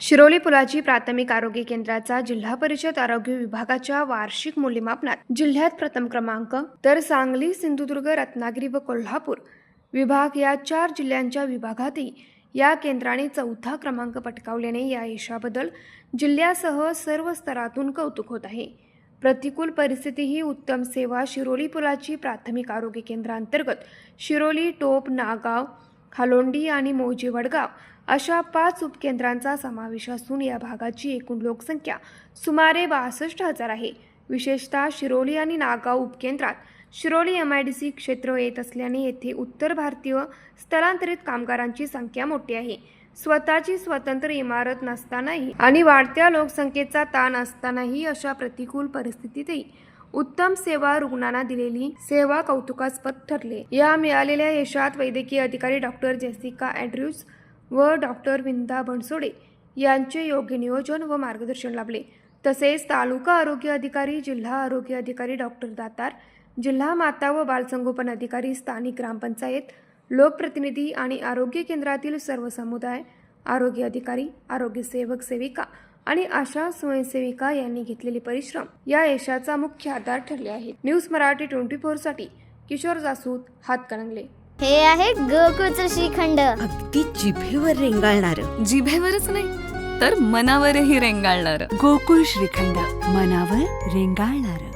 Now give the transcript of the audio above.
शिरोली पुलाची प्राथमिक आरोग्य केंद्राचा जिल्हा परिषद आरोग्य विभागाच्या वार्षिक मूल्यमापनात जिल्ह्यात प्रथम क्रमांक, तर सांगली, सिंधुदुर्ग, रत्नागिरी व कोल्हापूर विभाग या 4 जिल्ह्यांच्या विभागातही या केंद्राने चौथा क्रमांक पटकावल्याने या यशाबद्दल जिल्ह्यासह सर्व स्तरातून कौतुक होत आहे. प्रतिकूल परिस्थितीही उत्तम सेवा शिरोली पुलाची प्राथमिक आरोग्य केंद्रांतर्गत शिरोली, टोप, नागाव, हालोंडी आणि मौजे वडगाव अशा 5 उपकेंद्रांचा समावेश असून या भागाची एकूण लोकसंख्या सुमारे 62,000 आहे. विशेषतः शिरोली आणि नागाव उपकेंद्रात शिरोली MIDC क्षेत्र येत असल्याने येथे उत्तर भारतीय स्थलांतरित कामगारांची संख्या मोठी आहे. स्वतःची स्वतंत्र इमारत नसतानाही आणि वाढत्या लोकसंख्येचा ताण असतानाही अशा प्रतिकूल परिस्थितीतही उत्तम सेवा रुग्णांना दिलेली सेवा कौतुकास्पद ठरले. या मिळालेल्या यशात वैद्यकीय अधिकारी डॉक्टर जेसिका अँड्र्यूज व डॉक्टर विंदा बनसोडे यांचे योग्य नियोजन व मार्गदर्शन लाभले. तसेच तालुका आरोग्य अधिकारी, जिल्हा आरोग्य अधिकारी डॉक्टर दातार, जिल्हा माता व बालसंगोपन अधिकारी, स्थानिक ग्रामपंचायत, लोकप्रतिनिधी आणि आरोग्य केंद्रातील सर्व समुदाय, आरोग्य अधिकारी, आरोग्य सेवक सेविका आणि आशा स्वयंसेविका यांनी घेतलेले परिश्रम या यशाचा मुख्य आधार ठरले आहेत. न्यूज मराठी 24 साठी किशोर जासूद, हातकणंगले. हे आहे गोकुळचं श्रीखंड. अगदी जिभेवर रेंगाळणार. जिभेवरच नाही तर मनावरही रेंगाळणार. गोकुळ श्रीखंड, मनावर रेंगाळणार.